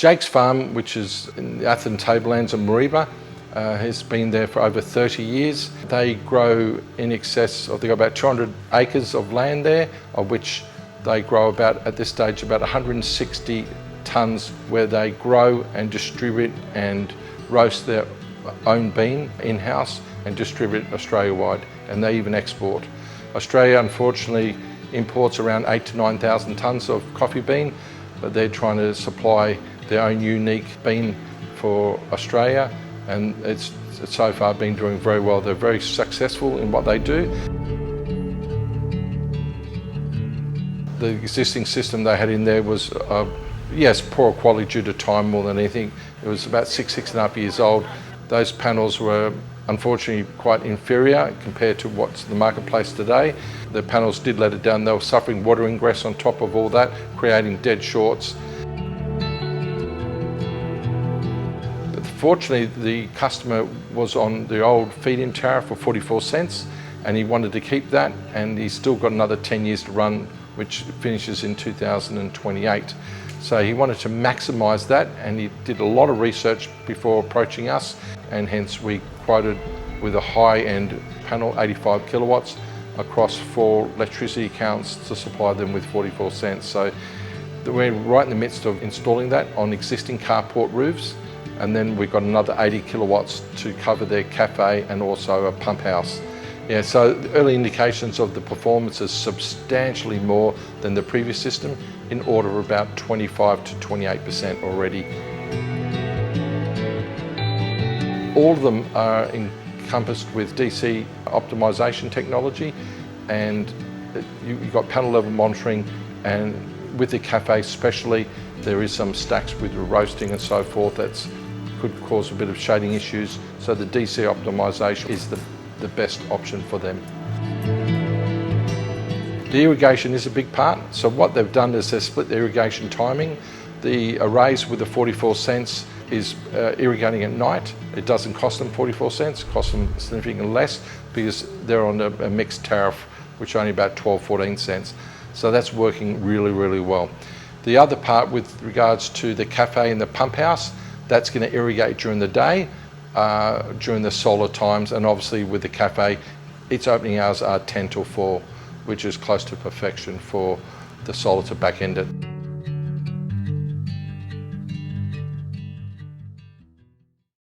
Jake's Farm, which is in the Atherton Tablelands of Mareeba, has been there for over 30 years. They grow in excess of, they've got about 200 acres of land there, of which they grow about, at this stage, about 160 tonnes where they grow and distribute and roast their own bean in-house and distribute Australia-wide, and they even export. Australia, unfortunately, imports around 8,000 to 9,000 tonnes of coffee bean, but they're trying to supply their own unique bean for Australia, and it's so far been doing very well. They're very successful in what they do. The existing system they had in there was, yes, poor quality due to time more than anything. It was about 6.5 years old. Those panels were unfortunately quite inferior compared to what's in the marketplace today. The panels did let it down. They were suffering water ingress on top of all that, creating dead shorts. Fortunately, the customer was on the old feed-in tariff for 44 cents, and he wanted to keep that, and he's still got another 10 years to run, which finishes in 2028. So he wanted to maximise that, and he did a lot of research before approaching us, and hence we quoted with a high-end panel, 85 kilowatts, across 4 electricity accounts to supply them with 44 cents. So we're right in the midst of installing that on existing carport roofs, and then we've got another 80 kilowatts to cover their cafe and also a pump house. Yeah, so the early indications of the performance is substantially more than the previous system, in order of about 25 to 28% already. All of them are encompassed with DC optimization technology, and you've got panel level monitoring, and with the cafe especially, there is some stacks with roasting and so forth that could cause a bit of shading issues, so the DC optimization is the best option for them. The irrigation is a big part, so what they've done is they've split the irrigation timing. The arrays with the 44 cents is irrigating at night. It doesn't cost them 44 cents, it costs them significantly less because they're on a mixed tariff, which is only about 12, 14 cents. So that's working really, really well. The other part with regards to the cafe and the pump house, that's going to irrigate during the day, during the solar times, and obviously with the cafe, its opening hours are 10 till 4, which is close to perfection for the solar to back end it.